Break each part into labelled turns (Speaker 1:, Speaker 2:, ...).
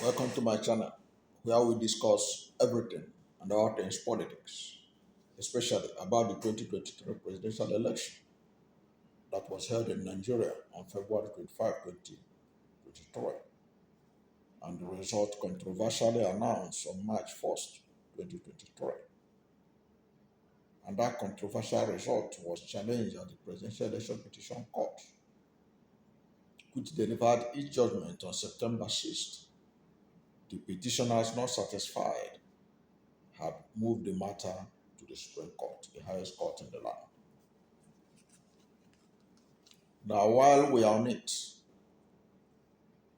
Speaker 1: Welcome to my channel where we discuss everything and all things politics, especially about the 2023 presidential election that was held in Nigeria on February 25, 2023, and the result controversially announced on March 1st, 2023. And that controversial result was challenged at the Presidential Election Petition Court, which delivered its judgment on September 6th. The petitioners, not satisfied, had moved the matter to the Supreme Court, the highest court in the land. Now, while we are on it,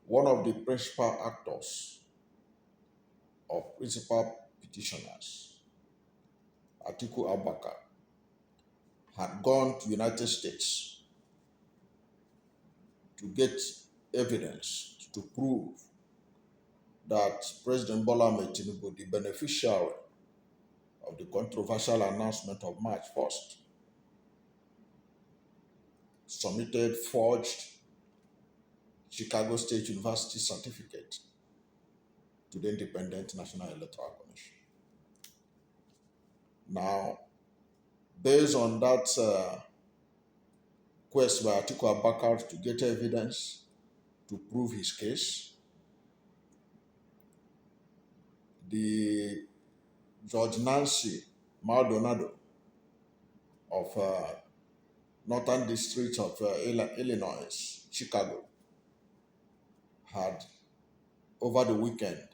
Speaker 1: one of the principal actors or principal petitioners, Atiku Abubakar, had gone to the United States to get evidence to prove that President Bola Ahmed Tinubu, the beneficiary of the controversial announcement of March 1st, submitted forged Chicago State University certificate to the Independent National Electoral Commission. Now, based on that quest by Atiku Abubakar to get evidence to prove his case, the Judge Nancy Maldonado of Northern District of Illinois, Chicago, had over the weekend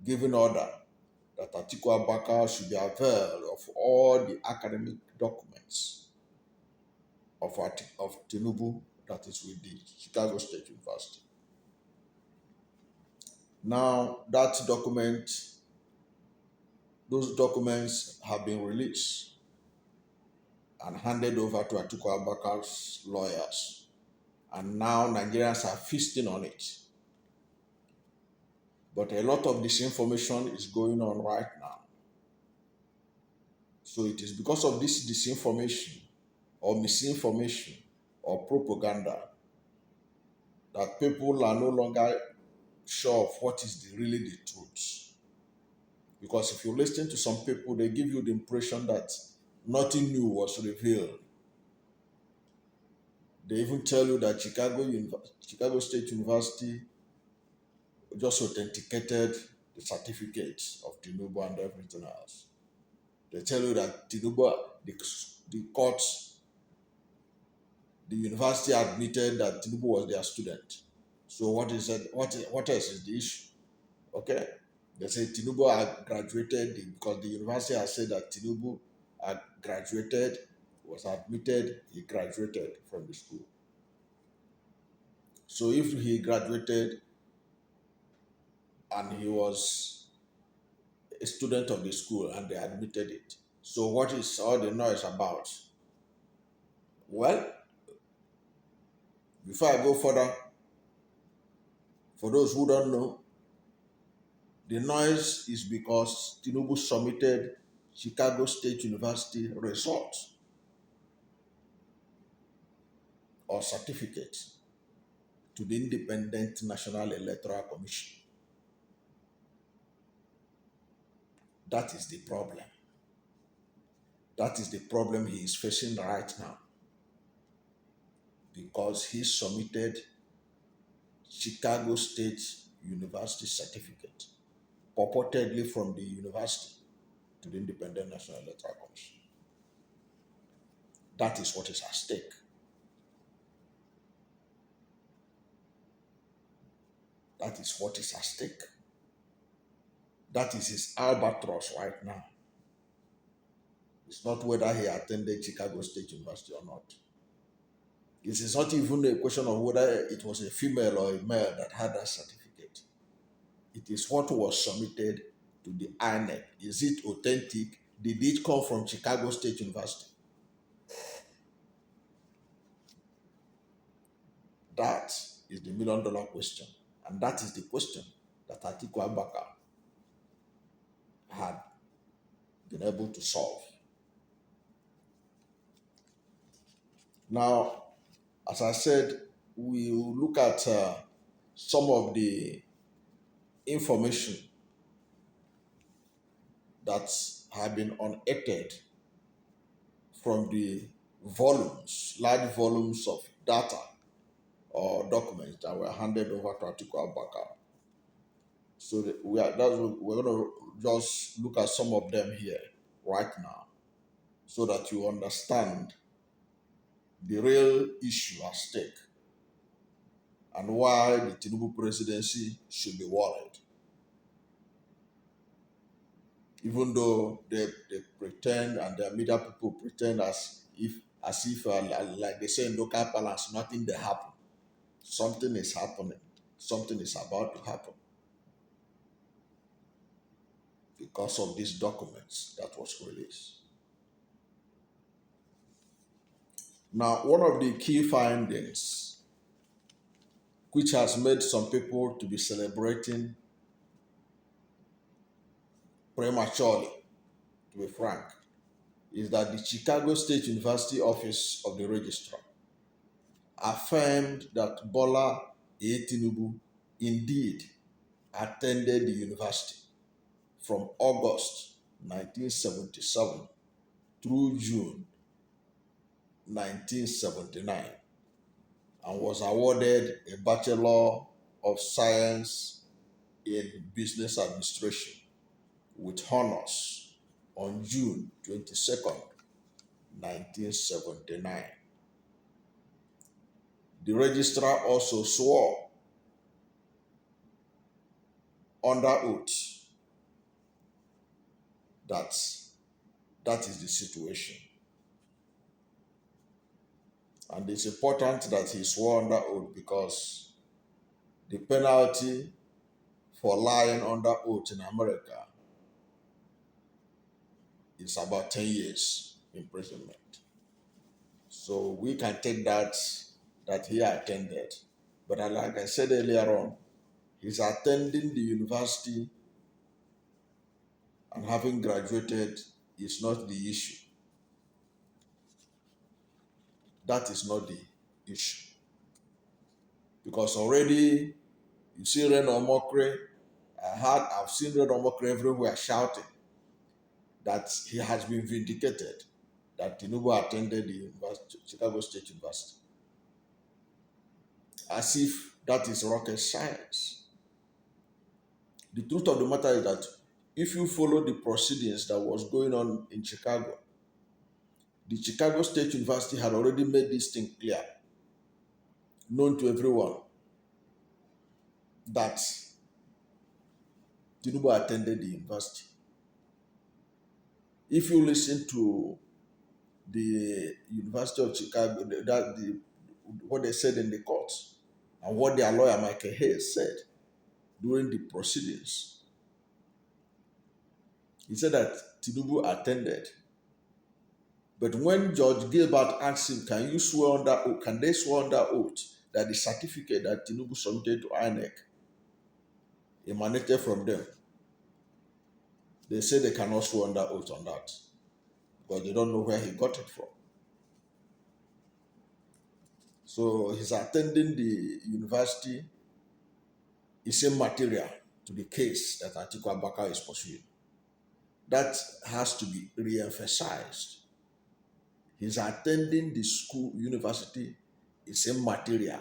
Speaker 1: given order that Atiku Abubakar should be availed of all the academic documents of Tinubu, that is with the Chicago State University. Now, those documents have been released and handed over to Atiku Abubakar's lawyers. And now Nigerians are feasting on it. But a lot of disinformation is going on right now. So it is because of this disinformation or misinformation or propaganda that people are no longer sure of what is really the truth. Because if you listen to some people, they give you the impression that nothing new was revealed. They even tell you that Chicago State University just authenticated the certificate of Tinubu and everything else. They tell you that Tinubu, the courts, the university admitted that Tinubu was their student. So what is it? What else is the issue? Okay, they say Tinubu had graduated because the university has said that Tinubu had graduated, was admitted, he graduated from the school. So if he graduated and he was a student of the school and they admitted it, so what is all the noise about? Well, before I go further, for those who don't know, the noise is because Tinubu submitted Chicago State University results or certificate to the Independent National Electoral Commission. That is the problem. That is the problem he is facing right now. Because he submitted Chicago State University certificate, purportedly from the university, to the Independent National Electoral Commission. That is what is at stake. That is what is at stake. That is his albatross right now. It's not whether he attended Chicago State University or not. It is not even a question of whether it was a female or a male that had that certificate. It is what was submitted to the INEC. Is it authentic? Did it come from Chicago State University? That is the million-dollar question. And that is the question that Atiku Abubakar had been able to solve. Now, as I said, we will look at some of the information that have been unearthed from the volumes, large volumes of data or documents that were handed over to Atiku Abubakar. So we're going to just look at some of them here right now so that you understand the real issue at stake and why the Tinubu presidency should be worried. Even though they pretend and their media people pretend as if like they say in local parlance, nothing they happen. Something is happening. Something is about to happen because of these documents that was released. Now, one of the key findings, which has made some people to be celebrating prematurely, to be frank, is that the Chicago State University Office of the Registrar affirmed that Bola Ahmed Tinubu indeed attended the university from August 1977 through June 1979 and was awarded a Bachelor of Science in Business Administration with honors on June 22nd, 1979. The registrar also swore under oath that that is the situation. And it's important that he swore under oath because the penalty for lying under oath in America is about 10 years imprisonment. So we can take that he attended. But like I said earlier on, he's attending the university and having graduated is not the issue. That is not the issue. Because already you see Ren Omokre, I've seen Ren Omokre everywhere shouting that he has been vindicated, that Tinubu attended the university, Chicago State University. As if that is rocket science. The truth of the matter is that if you follow the proceedings that was going on in Chicago, the Chicago State University had already made this thing clear, known to everyone, that Tinubu attended the university. If you listen to the University of Chicago, what they said in the court, and what their lawyer Michael Hayes said during the proceedings, he said that Tinubu attended. But when Judge Gilbert asked him, can they swear under oath that the certificate that Tinubu submitted to INEC emanated from them? They say they cannot swear under oath on that because they don't know where he got it from. So he's attending the university is immaterial to the case that Atiku Abubakar is pursuing. That has to be re-emphasized. He's attending the school, university is immaterial.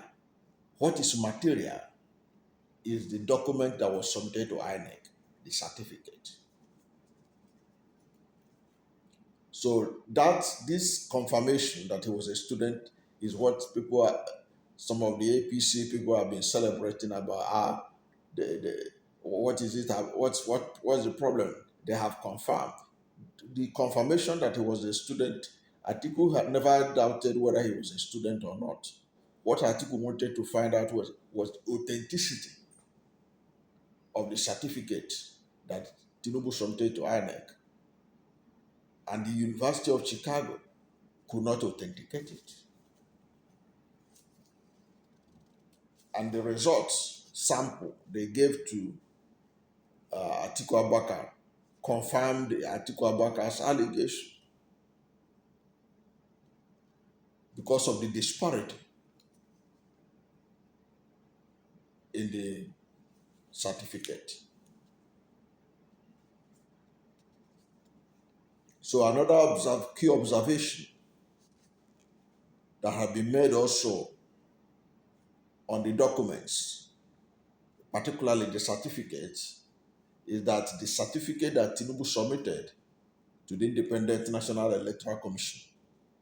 Speaker 1: What is material is the document that was submitted to INEC, the certificate. So this confirmation that he was a student is what some of the APC people have been celebrating about. What is it? What's the problem? They have confirmed. The confirmation that he was a student, Atiku had never doubted whether he was a student or not. What Atiku wanted to find out was authenticity of the certificate that Tinubu submitted to INEC. And the University of Chicago could not authenticate it. And the results sample they gave to Atiku Abubakar confirmed Atiku Abubakar's allegation because of the disparity. in the certificate. So another key observation that have been made also on the documents, particularly the certificates, is that the certificate that Tinubu submitted to the Independent National Electoral Commission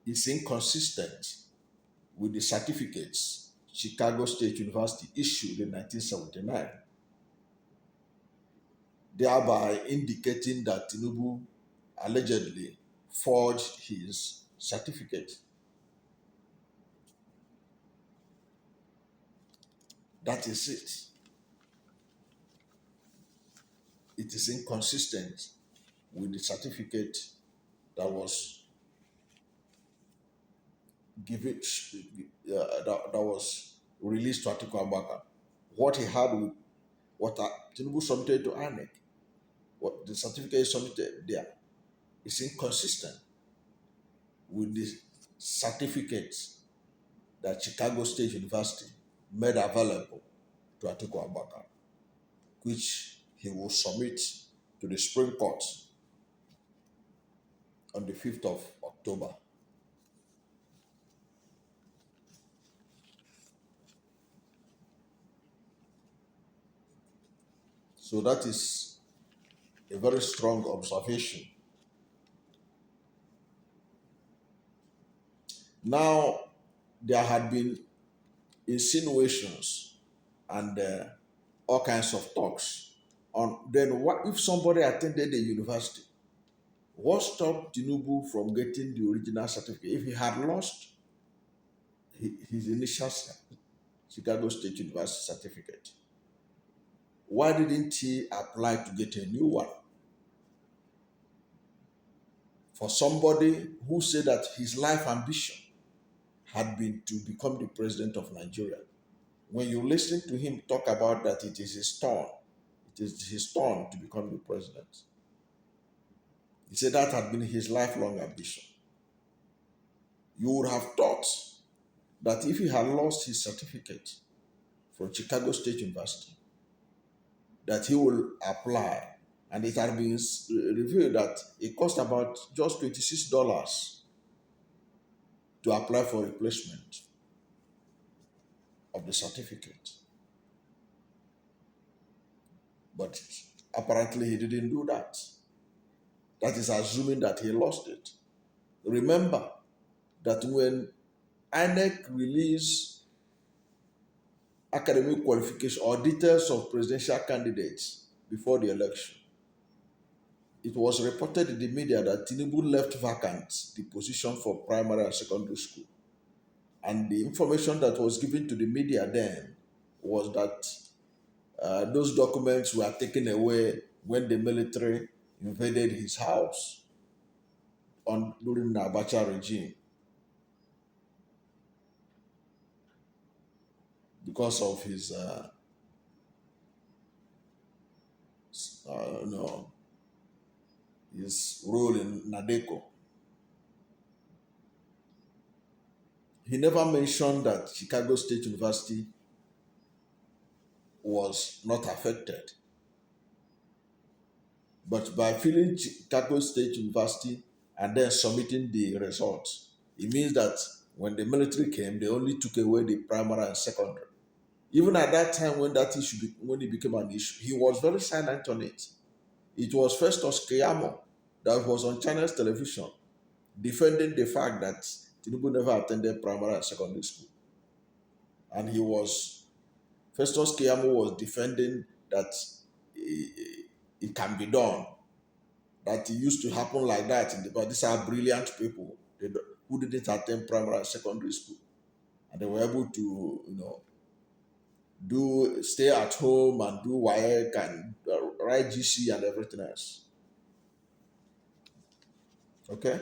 Speaker 1: is inconsistent with the certificates Chicago State University issued in 1979, thereby indicating that Tinubu allegedly forged his certificate. That is it. It is inconsistent with the certificate that was given, that was released to Atiku Abubakar. What he had with what Tinubu submitted to INEC, what the certificate submitted there, is inconsistent with the certificates that Chicago State University made available to Atiku Abubakar, which he will submit to the Supreme Court on the 5th of October. So that is a very strong observation. Now, there had been insinuations and all kinds of talks on then what if somebody attended the university? What stopped Tinubu from getting the original certificate? If he had lost his initial Chicago State University certificate, why didn't he apply to get a new one? For somebody who said that his life ambition had been to become the president of Nigeria. When you listen to him talk about that it is his turn to become the president. He said that had been his lifelong ambition. You would have thought that if he had lost his certificate from Chicago State University, that he will apply. And it had been revealed that it cost about just $26 to apply for replacement of the certificate. But apparently he didn't do that. That is assuming that he lost it. Remember that when INEC released academic qualification or details of presidential candidates before the election, it was reported in the media that Tinubu left vacant the position for primary and secondary school. And the information that was given to the media then was that those documents were taken away when the military invaded his house during the Abacha regime because of his his role in Nadeko. He never mentioned that Chicago State University was not affected. But by filling Chicago State University and then submitting the results, it means that when the military came, they only took away the primary and secondary. Even at that time when that issue, when it became an issue, he was very silent on it. It was Festus Keyamo that was on China's television defending the fact that Tinubu never attended primary and secondary school. And Festus Keyamo was defending that it can be done, that it used to happen like that. But these are brilliant people who didn't attend primary and secondary school. And they were able to, stay at home and do WAEC and write GC and everything else. Okay?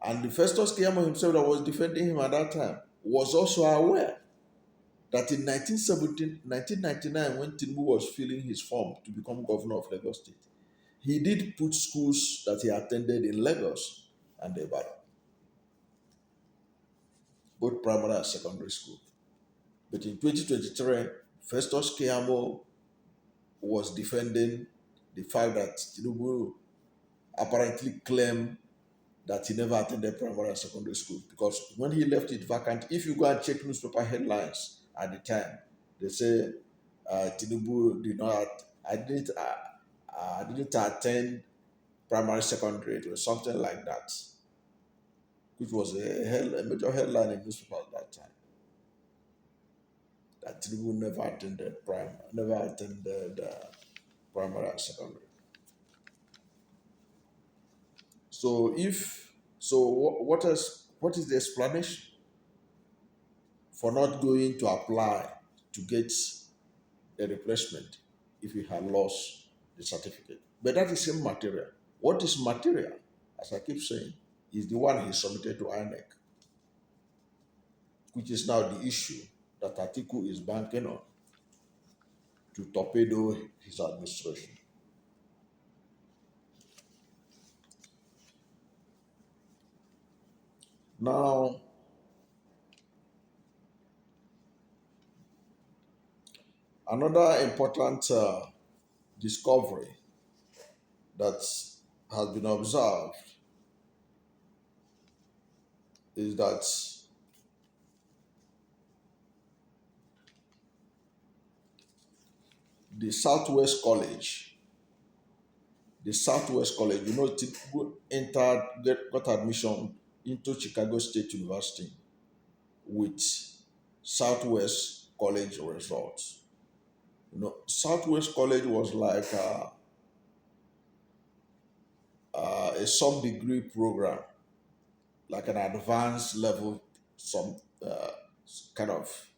Speaker 1: And the Festus Keyamo himself that was defending him at that time was also aware that in 1999, when Tinubu was filling his form to become governor of Lagos State, he did put schools that he attended in Lagos and Ibadan, both primary and secondary school. But in 2023, Festus Keyamo was defending the fact that Tinubu apparently claimed that he never attended primary and secondary school, because when he left it vacant, if you go and check newspaper headlines at the time, they say Tinubu did not. I didn't attend primary, secondary. It was something like that, which was a major headline in newspaper at that time. That Tinubu never attended primary and secondary. So what is the explanation for not going to apply to get a replacement if he had lost the certificate? But that is same material. What is material, as I keep saying, is the one he submitted to INEC, which is now the issue that Atiku is banking on to torpedo his administration. Now, another important discovery that has been observed is that the Southwest College, Tinubu got admission into Chicago State University with Southwest College results. Southwest College was like a sub-degree program, like an advanced level, some kind of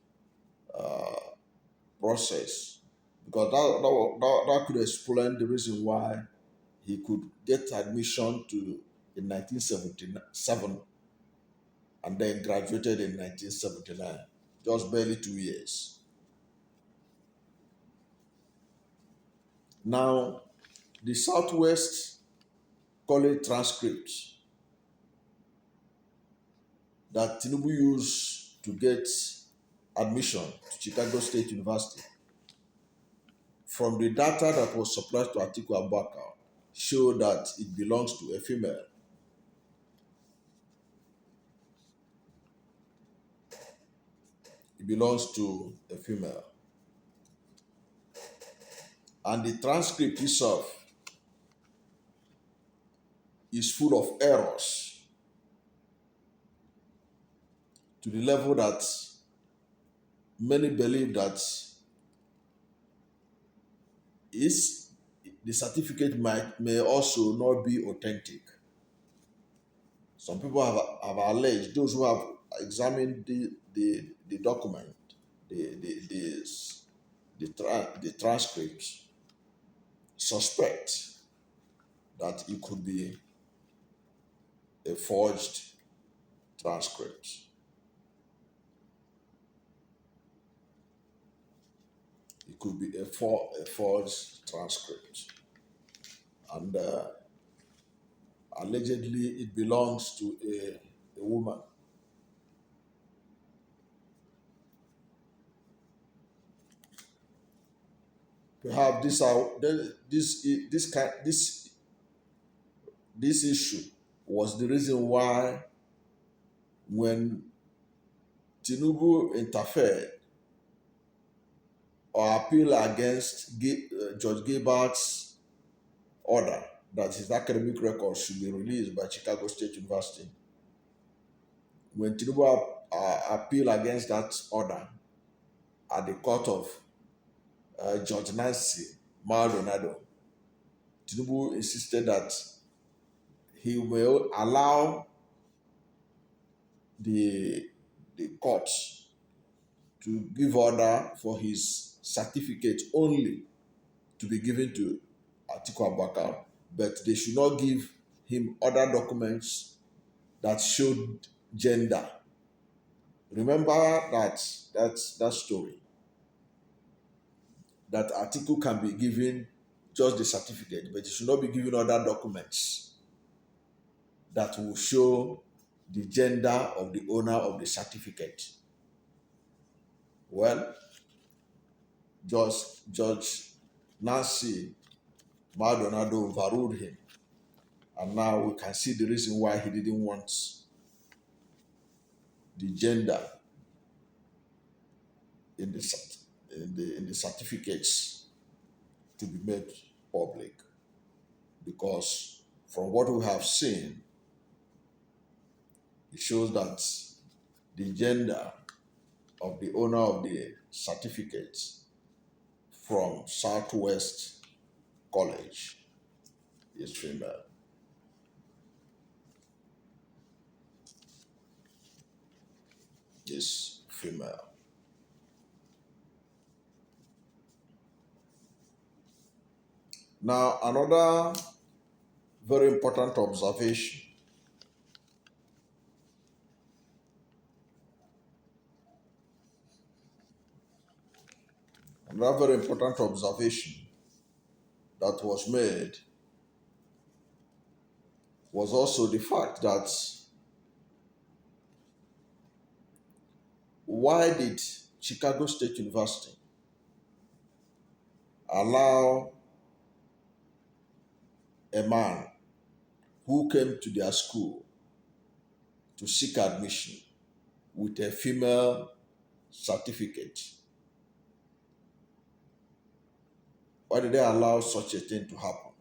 Speaker 1: process, because that could explain the reason why he could get admission to in 1977 and then graduated in 1979, just barely 2 years. Now, the Southwest College transcripts that Tinubu used to get admission to Chicago State University, from the data that was supplied to Atiku Abubakar, show that it belongs to a female. It belongs to a female. And the transcript itself is full of errors to the level that many believe that the certificate may also not be authentic. Some people have alleged, those who have examined the document, the transcripts, suspect that it could be a forged transcript. It could be a forged transcript. And allegedly it belongs to a woman. Perhaps this issue was the reason why, when Tinubu interfered or appealed against Judge Gilbert's order that his academic records should be released by Chicago State University, when Tinubu appealed against that order at the court of Judge Nancy Maldonado, Tinubu insisted that he will allow the courts to give order for his certificate only to be given to Atiku Abubakar, but they should not give him other documents that showed gender. Remember that story, that Atiku can be given just the certificate, but he should not be given other documents that will show the gender of the owner of the certificate. Well, Judge Nancy Maldonado overruled him, and now we can see the reason why he didn't want the gender in the certificates to be made public, because from what we have seen, it shows that the gender of the owner of the certificates from Southwest College is female. Is female. Now, another very important observation that was made was also the fact that why did Chicago State University allow a man who came to their school to seek admission with a female certificate? Why did they allow such a thing to happen?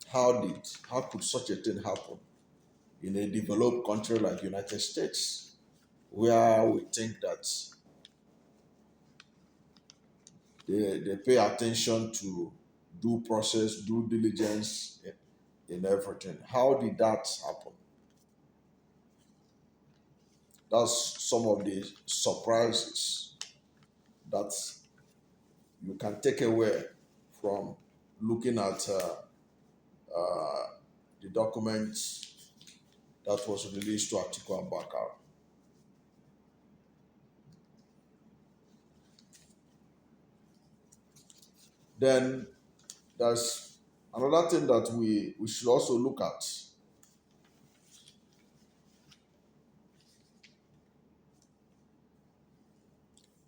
Speaker 1: How could such a thing happen in a developed country like United States, where we think that they pay attention to due process, due diligence in everything? How did that happen? That's some of the surprises that you can take away from looking at the documents that was released to Atiku Abubakar. Then there's another thing that we should also look at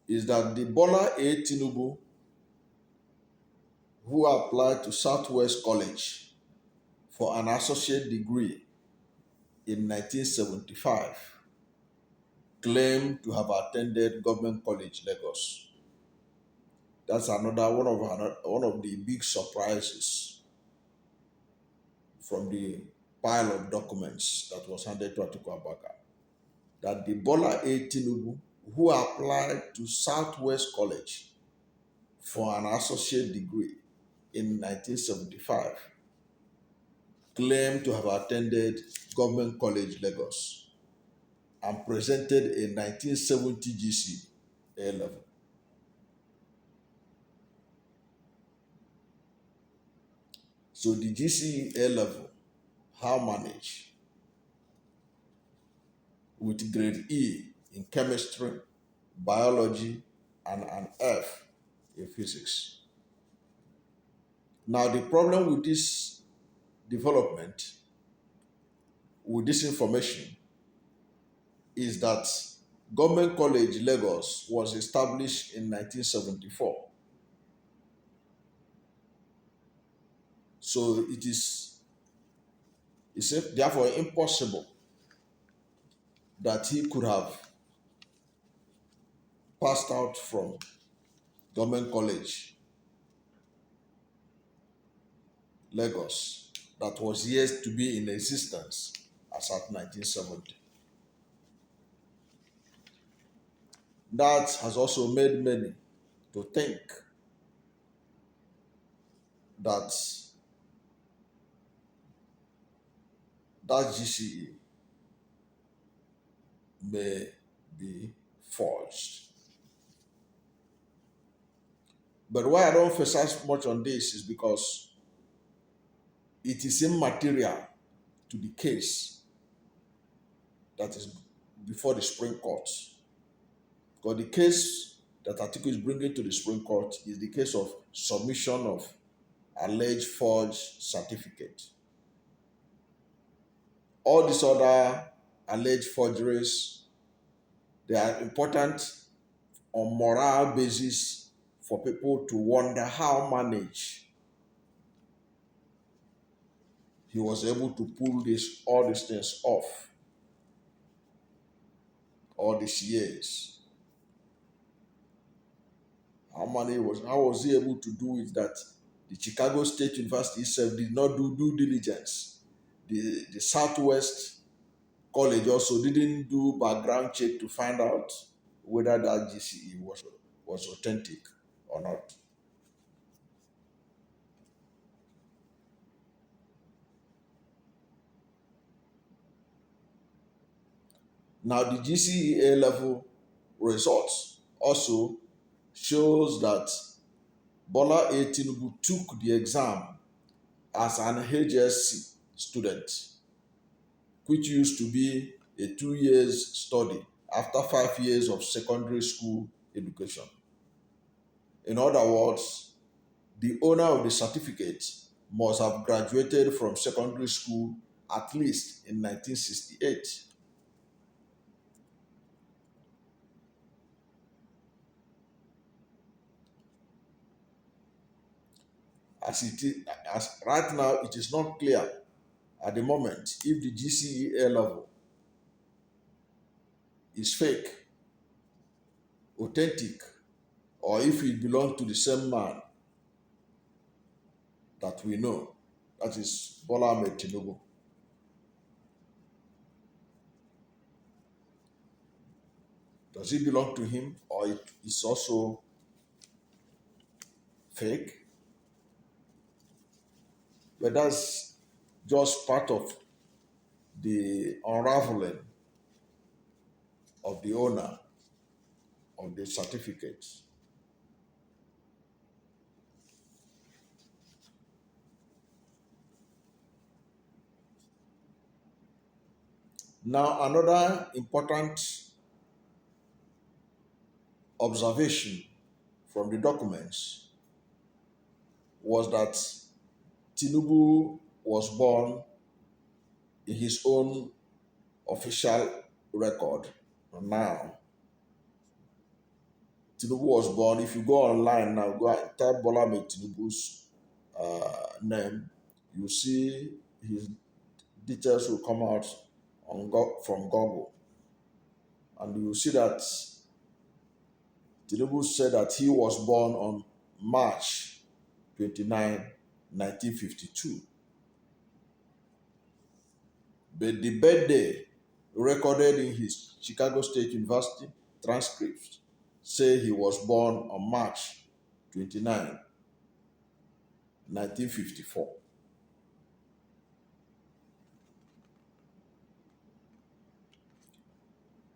Speaker 1: is that the Bola Ahmed Tinubu, who applied to Southwest College for an associate degree in 1975, claimed to have attended Government College, Lagos. That's one of the big surprises from the pile of documents that was handed to Atiku Abubakar. That the Bola Ahmed Tinubu, who applied to Southwest College for an associate degree in 1975, claimed to have attended Government College, Lagos, and presented a 1970 GCE level. So the GCE level, how managed with grade E in chemistry, biology, and an F in physics. Now the problem with this development, with this information, is that Government College Lagos was established in 1974. So it's therefore impossible that he could have passed out from Government College Lagos that was yet to be in existence as at 1970. That has also made many to think that GCE may be forged. But why I don't emphasize much on this is because it is immaterial to the case that is before the Supreme Court. Because the case that Atiku is bringing to the Supreme Court is the case of submission of alleged forged certificate. All these other alleged forgeries, they are important on moral basis for people to wonder how managed he was able to pull all these things off all these years. How was he able to do it that the Chicago State University itself did not do due diligence? The Southwest College also didn't do background check to find out whether that GCE was authentic or not. Now the GCE level results also shows that Bola A. Tinubu took the exam as an HSC student, which used to be a 2 years study after 5 years of secondary school education. In other words, the owner of the certificate must have graduated from secondary school at least in 1968. As right now, it is not clear at the moment if the GCE level is fake, authentic, or if it belongs to the same man that we know, that is Bola Ahmed Tinubu. Does it belong to him, or it is also fake? But that's just part of the unraveling of the owner of the certificate. Now, another important observation from the documents was that Tinubu was born in his own official record. Now, Tinubu was born, if you go online now, go and type Bola Ahmed Tinubu's name, you see his details will come out from Google. And you will see that Tinubu said that he was born on March 29, 1952. But the birthday recorded in his Chicago State University transcripts say he was born on March 29, 1954.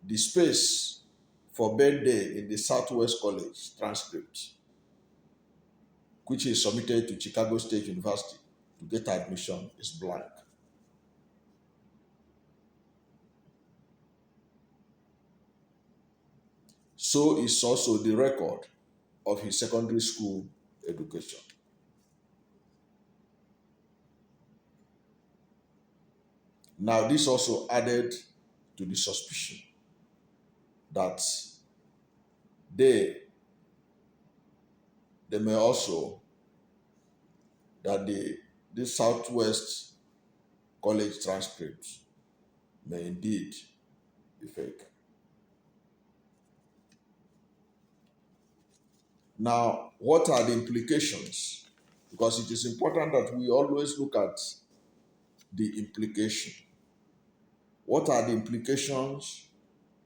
Speaker 1: The space for birthday in the Southwest College transcript, which is submitted to Chicago State University to get admission, is blank. So is also the record of his secondary school education. Now, this also added to the suspicion that they may also, that the Southwest College transcripts may indeed be fake. Now, what are the implications? Because it is important that we always look at the implication. What are the implications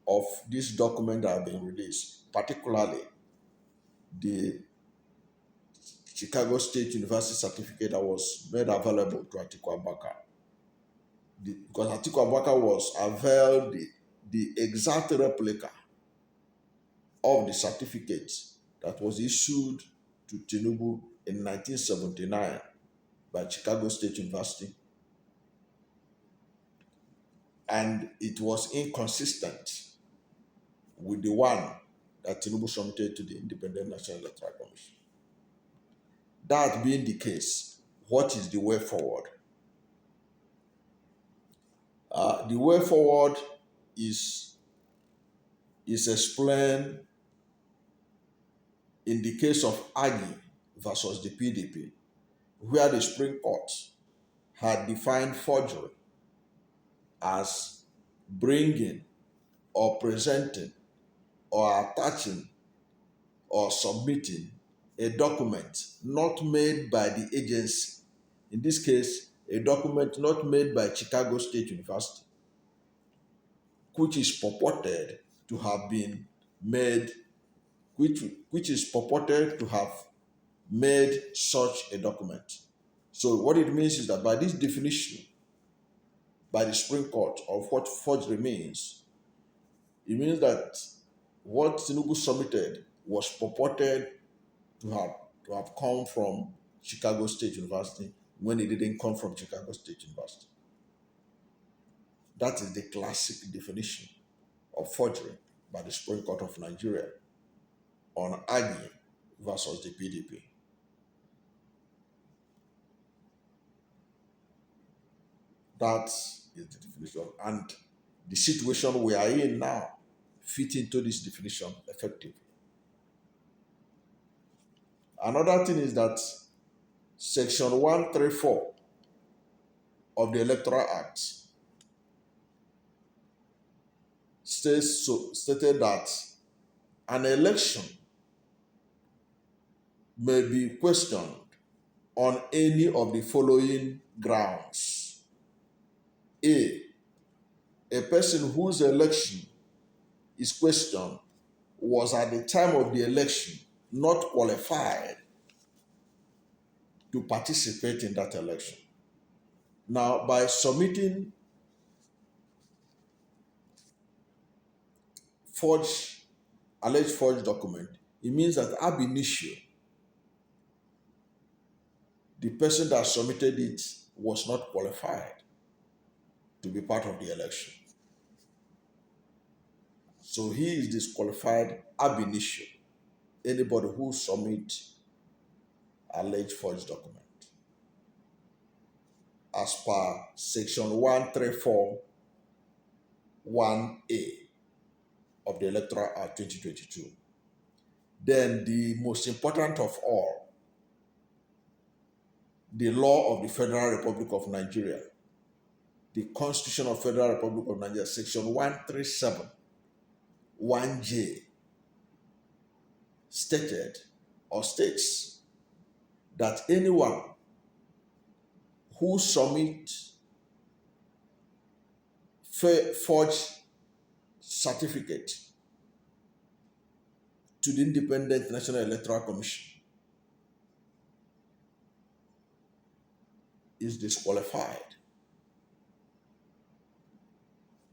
Speaker 1: of this document that have been released, particularly the Chicago State University certificate that was made available to Atiku Abubakar? Because Atiku Abubakar was availed the exact replica of the certificate that was issued to Tinubu in 1979 by Chicago State University, and it was inconsistent with the one that Tinubu submitted to the Independent National Electoral Commission. That being the case, what is the way forward? The way forward is explained in the case of Agi versus the PDP, where the Supreme Court had defined forgery as bringing or presenting or attaching or submitting a document not made by the agency. In this case, a document not made by Chicago State University, which is purported to have been made, which is purported to have made such a document. So what it means is that by this definition, by the Supreme Court of what forgery means, it means that what Tinubu submitted was purported to have come from Chicago State University when it didn't come from Chicago State University. That is the classic definition of forgery by the Supreme Court of Nigeria on Agi versus the PDP. That is the definition. And the situation we are in now fit into this definition effectively. Another thing is that Section 134 of the Electoral Act stated that an election may be questioned on any of the following grounds. A person whose election is questioned was at the time of the election not qualified to participate in that election. Now, by submitting alleged forged document, it means that ab initio, the person that submitted it was not qualified to be part of the election. So he is disqualified ab initio, anybody who submits alleged forged document, as per Section 134 1A of the Electoral Act 2022. Then the most important of all, the law of the Federal Republic of Nigeria, the Constitution of Federal Republic of Nigeria, Section 137 1J, stated or states that anyone who submits forged certificate to the Independent National Electoral Commission is disqualified.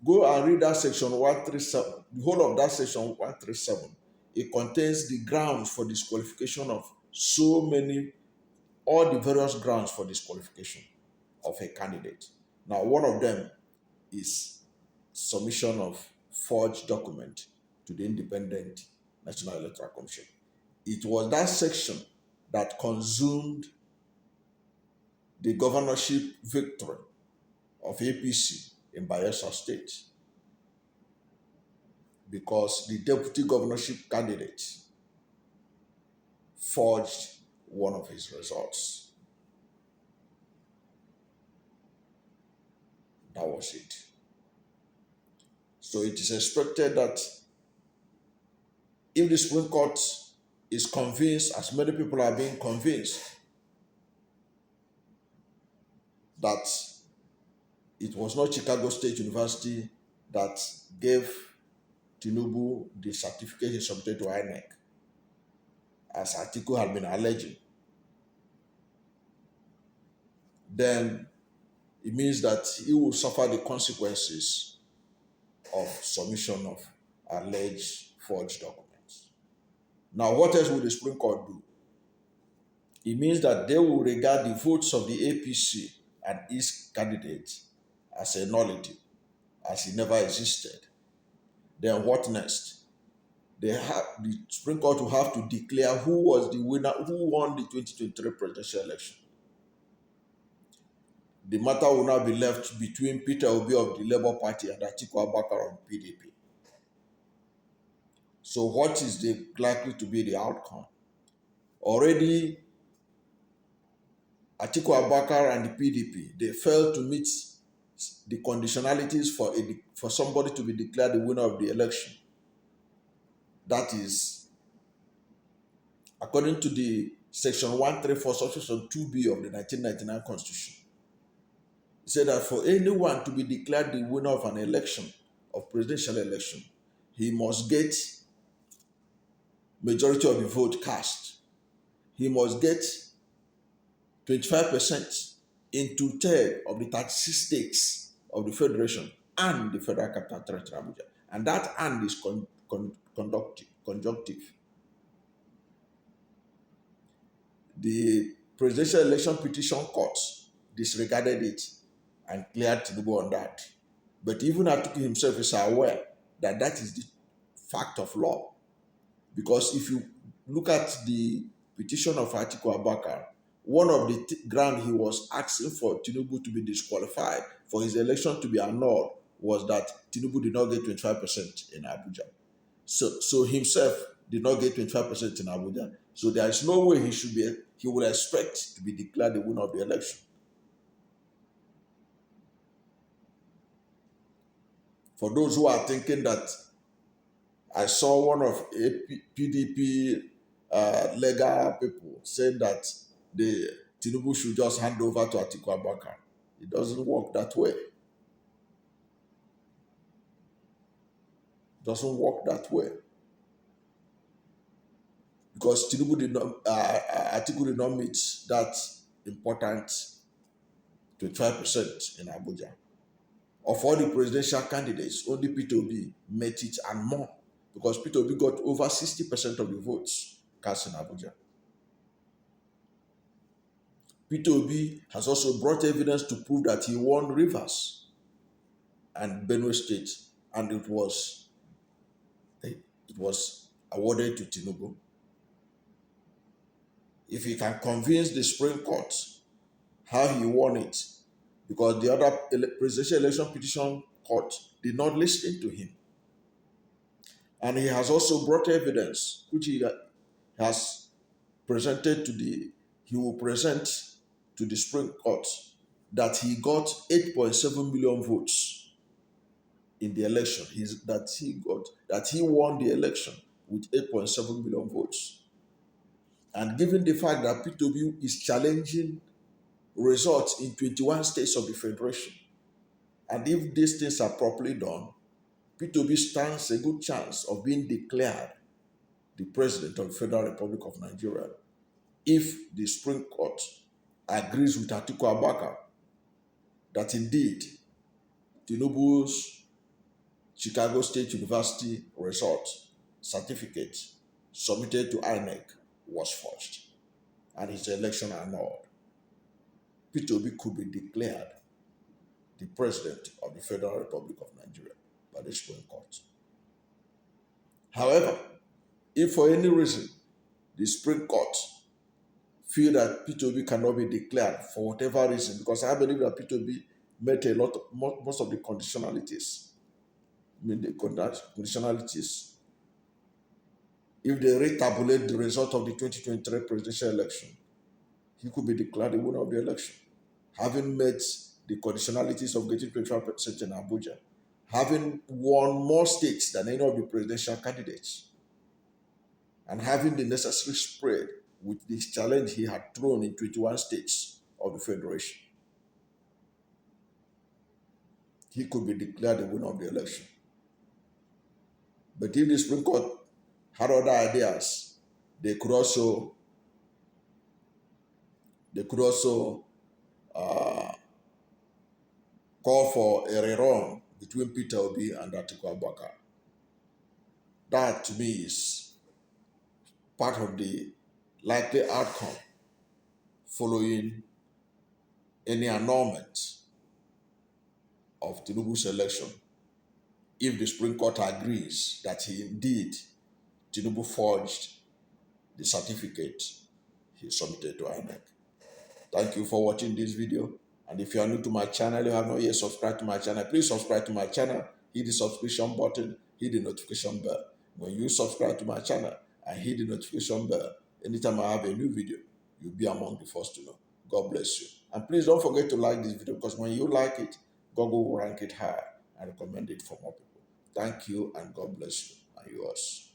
Speaker 1: Go and read that section 137, the whole of that section 137. It contains the grounds for disqualification of so many, all the various grounds for disqualification of a candidate. Now, one of them is submission of forged document to the Independent National Electoral Commission. It was that section that consumed the governorship victory of APC in Bayelsa State, because the deputy governorship candidate forged one of his results. That was it. So it is expected that if the Supreme Court is convinced, as many people are being convinced, that it was not Chicago State University that gave Tinubu the certificate he submitted to INEC, as Atiku had been alleging, then it means that he will suffer the consequences of submission of alleged forged documents. Now, what else will the Supreme Court do? It means that they will regard the votes of the APC and its candidates as a nullity, as it never existed. Then what next? The Supreme Court will have to declare who was the winner, who won the 2023 presidential election. The matter will now be left between Peter Obi of the Labour Party and Atiku Abubakar of PDP. So what is likely to be the outcome? Already, Atiku Abubakar and the PDP, they failed to meet the conditionalities for somebody to be declared the winner of the election. That is, according to the Section 134, Subsection 2B of the 1999 Constitution, it said that for anyone to be declared the winner of an election, of presidential election, he must get majority of the vote cast. He must get 25% in two-thirds of the 36 states of the Federation and the Federal Capital Territory, Abuja. And that "and" is conjunctive. The Presidential Election Petition Court disregarded it and cleared Tinubu on that. But even Atiku himself is aware that that is the fact of law. Because if you look at the petition of Atiku Abubakar, one of the grounds he was asking for Tinubu to be disqualified, for his election to be annulled, was that Tinubu did not get 25% in Abuja. So himself did not get 25% in Abuja. So there is no way he would expect to be declared the winner of the election. For those who are thinking that, I saw one of PDP legal people saying that the Tinubu should just hand over to Atiku Abubakar. It doesn't work that way. It doesn't work that way. Because Atiku did not meet that important 25% in Abuja. Of all the presidential candidates, only Peter Obi met it and more, because Peter Obi got over 60% of the votes cast in Abuja. Peter Obi has also brought evidence to prove that he won Rivers and Benue State, and it was awarded to Tinubu. If he can convince the Supreme Court how he won it, because the other presidential election petition court did not listen to him. And he has also brought evidence, which he has presented he will present to the Supreme Court, that he got 8.7 million votes in the election. That he won the election with 8.7 million votes. And given the fact that Peter Obi is challenging results in 21 states of the Federation, and if these things are properly done, Peter Obi stands a good chance of being declared the President of the Federal Republic of Nigeria if the Supreme Court agrees with Atiku Abubakar that indeed Tinubu's Chicago State University result certificate submitted to INEC was forged and his election annulled. Peter Obi could be declared the President of the Federal Republic of Nigeria by the Supreme Court. However, if for any reason the Supreme Court feel that Peter Obi cannot be declared for whatever reason, because I believe that Peter Obi met most of the conditionalities. If they retabulate the result of the 2023 presidential election, he could be declared the winner of the election, having met the conditionalities of getting 25% in Abuja, having won more states than any of the presidential candidates, and having the necessary spread with this challenge he had thrown in 21 states of the Federation. He could be declared the winner of the election. But if the Supreme Court had other ideas, they could also call for a rerun between Peter Obi and Atiku Abubakar. That, to me, is part of the likely outcome following any annulment of Tinubu's election, if the Supreme Court agrees that Tinubu forged the certificate he submitted to INEC. Thank you for watching this video. And if you are new to my channel, you have not yet subscribed to my channel, please subscribe to my channel, hit the subscription button, hit the notification bell. When you subscribe to my channel and hit the notification bell, Anytime I have a new video, you'll be among the first to know. God bless you. And please don't forget to like this video, because when you like it, Google will rank it higher and recommend it for more people. Thank you, and God bless you and yours.